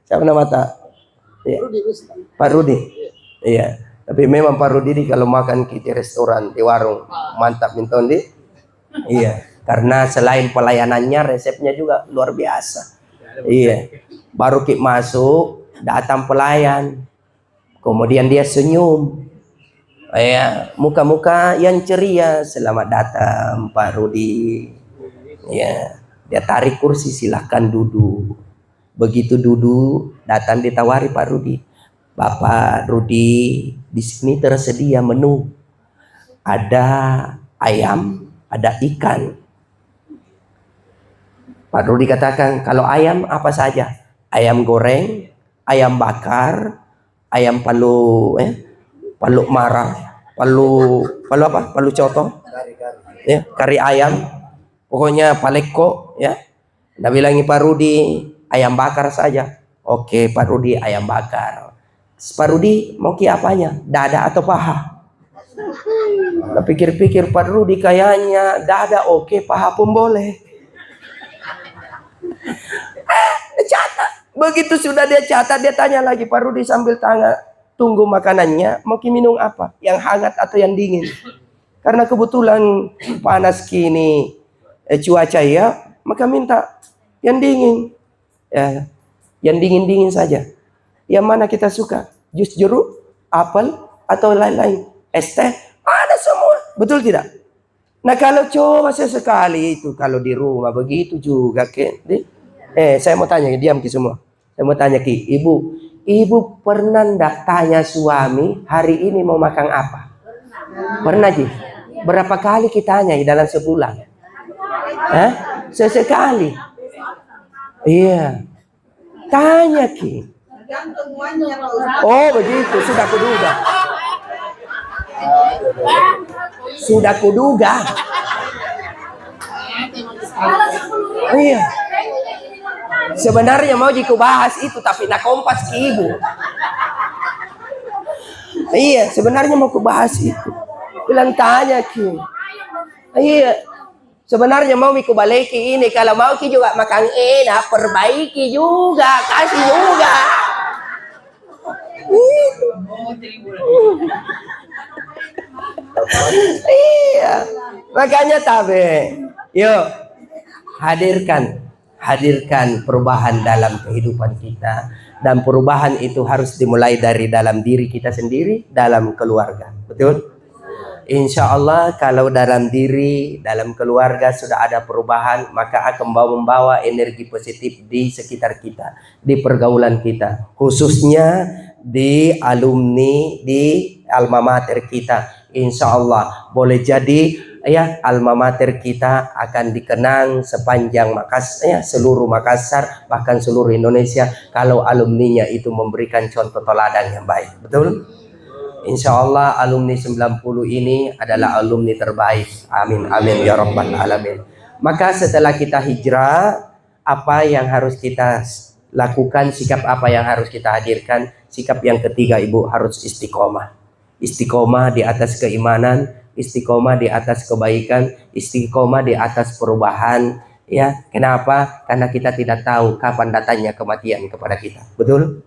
[SPEAKER 1] siapa nama tak? Iya. Pak Rudi. Iya. Tapi memang Pak Rudi kalau makan di restoran, di warung mantap minton di. Iya. Karena selain pelayanannya, resepnya juga luar biasa. Iya. Baru kita masuk, datang pelayan. Kemudian dia senyum. Muka-muka yang ceria. Selamat datang Pak Rudi. Ya, dia tarik kursi, silahkan duduk. Begitu duduk, datang ditawari Pak Rudi. Bapak Rudi, di sini tersedia menu. Ada ayam, ada ikan. Pak Rudi katakan, kalau ayam apa saja? Ayam goreng, ayam bakar, ayam palu marah, palu apa? Palu coto. Ya, kari ayam. Pokoknya paleko ya. Nah bilangi Pak Rudi ayam bakar saja. Oke Pak Rudi ayam bakar. Pak Rudi mau apanya? Dada atau paha? Nah, pikir-pikir Pak Rudi kayaknya dada oke, paha pun boleh. Catat. Begitu sudah dia catat, dia tanya lagi Pak Rudi sambil tunggu makanannya, mau minum apa? Yang hangat atau yang dingin? Karena kebetulan panas kini cuaca ya, maka minta yang dingin. Ya, yang dingin-dingin saja. Yang mana kita suka? Jus jeruk apel, atau lain-lain. Es teh, ada semua. Betul tidak? Nah kalau coba sesekali itu, kalau di rumah begitu juga. Saya mau tanya, diam Ki semua. Saya mau tanya Ki, Ibu pernah ndak tanya suami hari ini mau makan apa? Pernah Ki? Berapa kali kita tanya dalam sebulan? Sesekali. Iya. Tanya Ki. Oh begitu, sudah kuduga. Sudah kuduga. Iya. Sebenarnya mau jiku bahas itu, tapi nak kompas Ki Ibu. Iya, sebenarnya mau kubahas itu. Bilang tanya Ki. Iya. Sebenarnya mau miku baliki ini, kalau mau Ki juga makan enak, perbaiki juga, kasih juga. Iya, makanya tabe, yuk hadirkan perubahan dalam kehidupan kita, dan perubahan itu harus dimulai dari dalam diri kita sendiri, dalam keluarga, betul? Insya Allah kalau dalam diri, dalam keluarga sudah ada perubahan, maka akan membawa energi positif di sekitar kita, di pergaulan kita, khususnya di alumni, di alma mater kita. Insya Allah boleh jadi ya alma mater kita akan dikenang sepanjang seluruh Makassar, bahkan seluruh Indonesia, kalau alumninya itu memberikan contoh teladan yang baik, betul? Insya Allah alumni 90 ini adalah alumni terbaik. Amin, amin ya rabbal alamin. Maka setelah kita hijrah, apa yang harus kita lakukan, sikap apa yang harus kita hadirkan? Sikap yang ketiga Ibu, harus istiqomah. Istiqomah di atas keimanan, istiqomah di atas kebaikan, istiqomah di atas perubahan. Ya, kenapa? Karena kita tidak tahu kapan datangnya kematian kepada kita. Betul?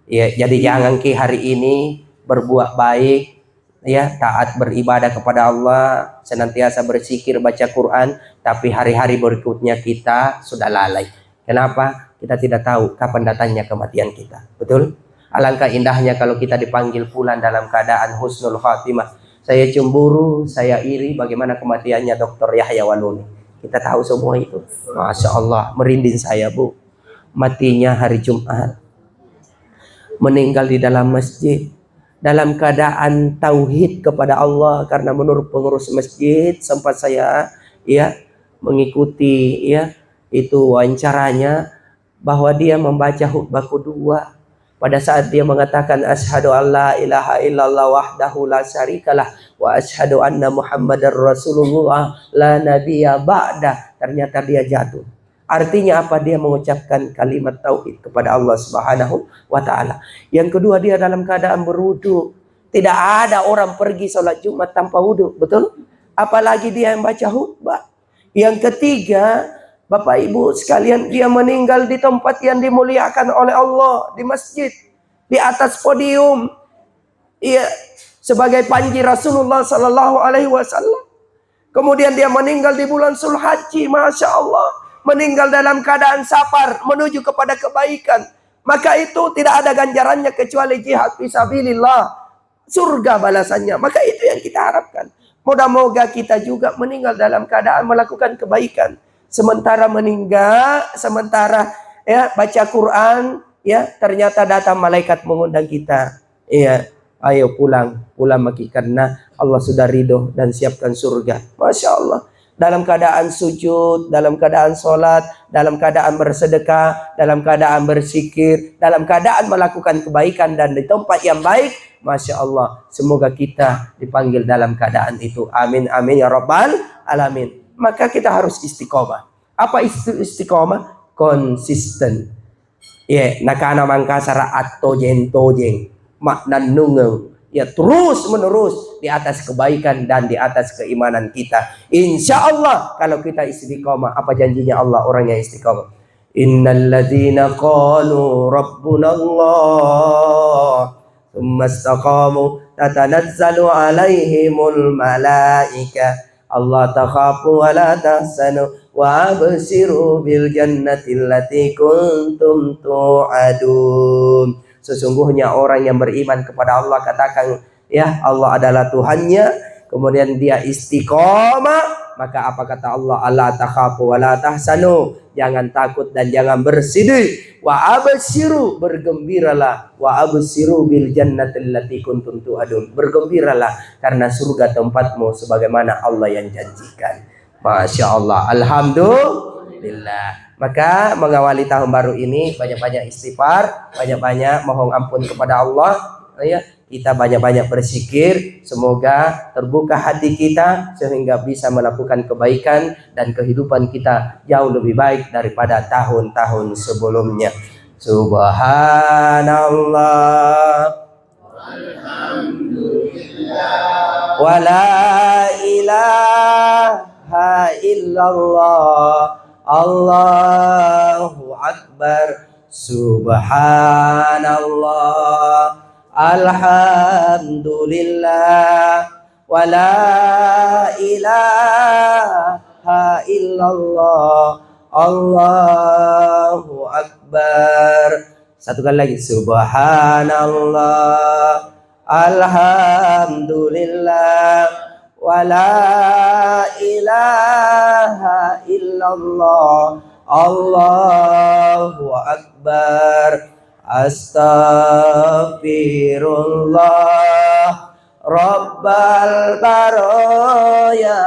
[SPEAKER 1] Ya, jadi jangan Ki hari ini berbuat baik, ya, taat beribadah kepada Allah, senantiasa berzikir, baca Quran, tapi hari-hari berikutnya kita sudah lalai. Kenapa? Kita tidak tahu kapan datangnya kematian kita. Betul? Alangkah indahnya kalau kita dipanggil pulang dalam keadaan husnul khatimah. Saya cemburu, saya iri bagaimana kematiannya Dr. Yahya Waluni. Kita tahu semua itu. Masya Allah, merinding saya Bu. Matinya hari Jumat, meninggal di dalam masjid, dalam keadaan tauhid kepada Allah. Karena menurut pengurus masjid sempat saya mengikuti itu wawancaranya, bahwa dia membaca khutbah kedua pada saat dia mengatakan asyhadu alla ilaha illallah wahdahu la syarikalah wa asyhadu anna muhammadar rasulullah la nabiyya ba'da. Ternyata dia jatuh. Artinya apa? Dia mengucapkan kalimat tauhid kepada Allah Subhanahu wa taala. Yang kedua, dia dalam keadaan berwudu. Tidak ada orang pergi sholat Jumat tanpa wudu, betul? Apalagi dia yang baca khutbah. Yang ketiga, Bapak Ibu sekalian, dia meninggal di tempat yang dimuliakan oleh Allah, di masjid, di atas podium. Ia sebagai panji Rasulullah sallallahu alaihi wasallam. Kemudian dia meninggal di bulan Zulhajji, Masya Allah. Meninggal dalam keadaan safar menuju kepada kebaikan, maka itu tidak ada ganjarannya kecuali jihad fisabilillah, surga balasannya. Maka itu yang kita harapkan. Moga-moga kita juga meninggal dalam keadaan melakukan kebaikan. Sementara baca Quran, ternyata datang malaikat mengundang kita. Ayo pulang Maki, karena Allah sudah ridho dan siapkan surga. Masya Allah. Dalam keadaan sujud, dalam keadaan sholat, dalam keadaan bersedekah, dalam keadaan berzikir, dalam keadaan melakukan kebaikan dan di tempat yang baik. Masya Allah, semoga kita dipanggil dalam keadaan itu. Amin, amin ya rabbal alamin. Maka kita harus istiqomah. Apa itu istiqomah? Konsisten. Nakana mangkasara atau tojeng makna nungeng. Terus menerus di atas kebaikan dan di atas keimanan kita. Insya Allah kalau kita istiqomah, apa janjinya Allah orang yang istiqomah? Innal ladzina qalu rabbuna Allah tsumma istaqamu tatanazzalu alaihimul malaika Allah takhafu wa la tahzanu wa abshiru bil jannati allati kuntum tu'adun. Sesungguhnya orang yang beriman kepada Allah, katakan ya Allah adalah Tuhannya, kemudian dia istiqomah, maka apa kata Allah? Alla takhafu wa la tahsanu, jangan takut dan jangan bersedih. Wa absyiru, bergembiralah. Wa absyiru bil jannati allati kuntum tu'adun, bergembiralah karena surga tempatmu sebagaimana Allah yang janjikan. Masya Allah, alhamdulillah. Maka mengawali tahun baru ini banyak-banyak istighfar, banyak-banyak mohon ampun kepada Allah, ya. Kita banyak-banyak berzikir, semoga terbuka hati kita sehingga bisa melakukan kebaikan dan kehidupan kita jauh lebih baik daripada tahun-tahun sebelumnya. Subhanallah, alhamdulillah, wala ilaha illallah, Allahu Akbar, Subhanallah, alhamdulillah, wala ilaha illallah, Allahu Akbar. Satu kali lagi, Subhanallah, alhamdulillah, wala ilaha illallah, Allahu Akbar. Astaghfirullah Rabbal baraya,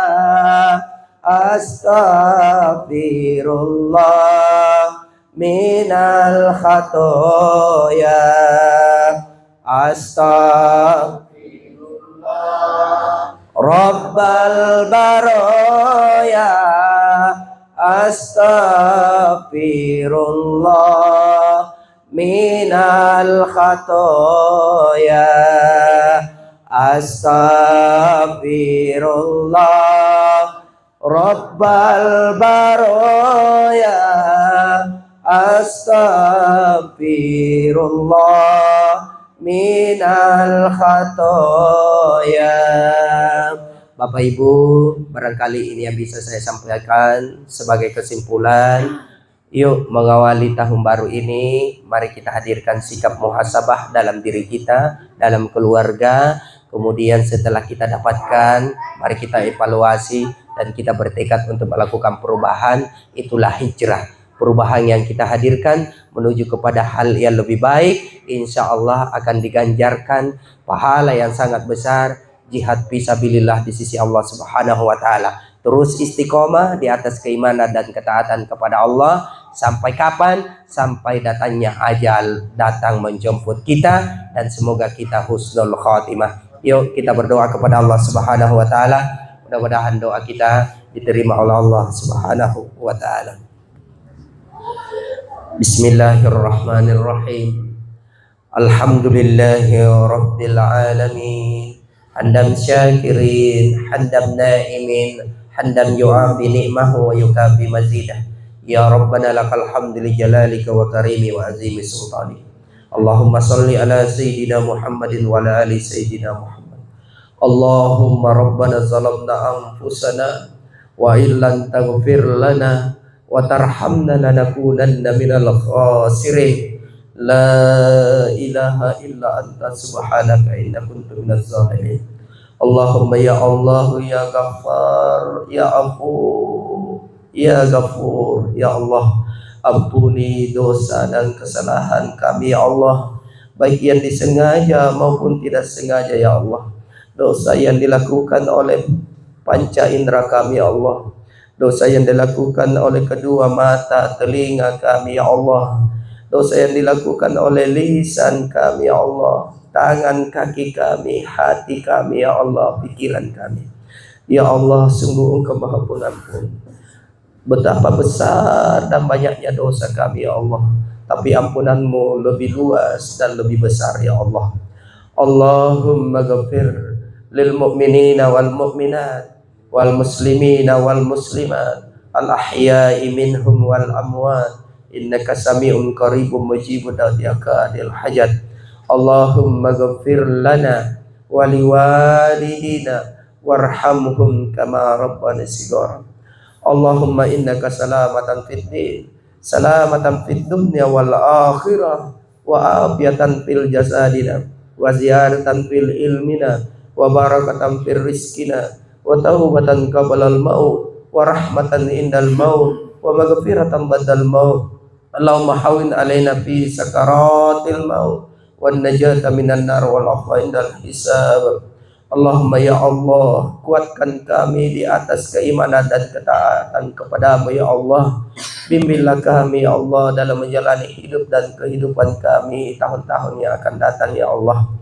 [SPEAKER 1] astaghfirullah minal khatoya, astaghfirullah Rabbal baraya, astaghfirullah minal khatoya, astaghfirullah Rabbal baraya, astaghfirullah minal khatoya. Bapak Ibu, barangkali ini yang bisa saya sampaikan sebagai kesimpulan. Yuk mengawali tahun baru ini, mari kita hadirkan sikap muhasabah dalam diri kita, dalam keluarga. Kemudian setelah kita dapatkan, mari kita evaluasi dan kita bertekad untuk melakukan perubahan. Itulah hijrah, perubahan yang kita hadirkan menuju kepada hal yang lebih baik. Insya Allah akan diganjarkan pahala yang sangat besar, jihad fisabilillah di sisi Allah Subhanahu wa Ta'ala. Terus istiqomah di atas keimanan dan ketaatan kepada Allah. Sampai kapan? Sampai datangnya ajal datang menjemput kita, dan semoga kita husnul khatimah. Yuk kita berdoa kepada Allah Subhanahu wa Ta'ala. Mudah-mudahan doa kita diterima oleh Allah Subhanahu wa Ta'ala. Bismillahirrahmanirrahim. Alhamdulillahi rabbil alamin. Handam syakirin, handam naimin, handam yu'afi ni'mahu wa yukafi mazidah. Ya Rabbana lakal hamdu li jalalika wa karimi wa azimi sultani. Allahumma salli ala Sayyidina Muhammadin wa ala ali Sayyidina Muhammad. Allahumma Rabbana zalamna anfusana wa illan taghfir lana wa tarhamna lanakunanna minal khasirin. La ilaha illa anta subhanaka inna kuntu minaz zalimin. Allahumma ya Allah ya Ghaffar ya Afu ya Ghafur, ya Allah, ampuni dosa dan kesalahan kami ya Allah, baik yang disengaja maupun tidak sengaja ya Allah. Dosa yang dilakukan oleh panca indera kami ya Allah, dosa yang dilakukan oleh kedua mata telinga kami ya Allah, dosa yang dilakukan oleh lisan kami ya Allah, tangan kaki kami, hati kami ya Allah, pikiran kami ya Allah. Sungguh Engkau Maha Pengampun. Betapa besar dan banyaknya dosa kami ya Allah, tapi ampunanmu lebih luas dan lebih besar ya Allah. Allahumma ghafir lil mu'minina wal mu'minat wal muslimina wal muslimat al ahya'i minhum wal amwat innaka sami'un qaribun mujibud da'watil hajat. Allahumma ghafir lana wa liwalidina warhamhum kama rabbana shighara. Allahumma innaka salamatan fid din, salamatan fid dunya wal akhirah, wa afiatan fil jasadina wa ziyadatan fil ilmina wa barakatan fil rizkina wa taubatan qablal maut wa rahmatan indal maut wa maghfiratan badal maut. Allahumma hawin alaina fi sakaratil maut wan najata minan nar wal afwa indal hisab. Allahumma ya Allah, kuatkan kami di atas keimanan dan ketaatan kepadamu ya Allah. Bimbinglah kami ya Allah dalam menjalani hidup dan kehidupan kami tahun-tahun yang akan datang ya Allah.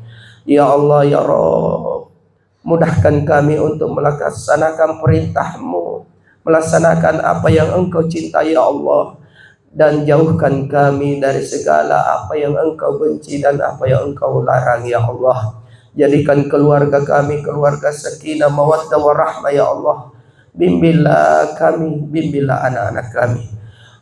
[SPEAKER 1] Ya Allah ya Rabb, mudahkan kami untuk melaksanakan perintah-Mu, melaksanakan apa yang Engkau cintai ya Allah, dan jauhkan kami dari segala apa yang Engkau benci dan apa yang Engkau larang ya Allah. Jadikan keluarga kami keluarga sakinah mawaddah warahmah ya Allah. Bimbinglah kami, bimbinglah anak-anak kami.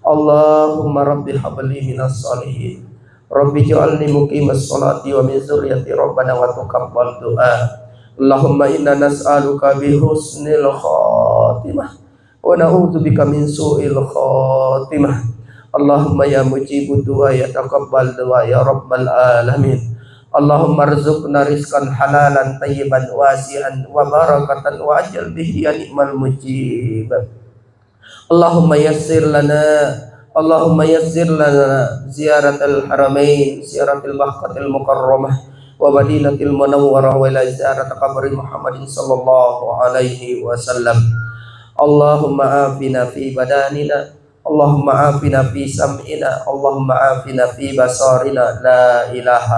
[SPEAKER 1] Allahumma rabbi habli minas salihin. Rabbi ja'alni muqimas salati wa min dzurriyyati rabbana wa taqabbal du'a. Allahumma inna nas'aluka bi husnil khatimah wa na'udzubika min su'il khatimah. Allahumma ya mujibud du'a ya taqabbal du'a ya rabbal alamin. Allahumma rzuqna rizqan halalan tayyiban wasi'an wa barakatan wa ajal bihi ya ni'mal mujib. Allahumma yassir lana ziyaratal haramain, ziyaratil Makkahil Mukarramah wa Madinatil Munawwarah wa ila ziyarat qabri Muhammadin sallallahu alaihi wasallam. Allahumma afina fi badanina, Allahumma afina fi sam'ina, Allahumma afina fi basarina, la ilaha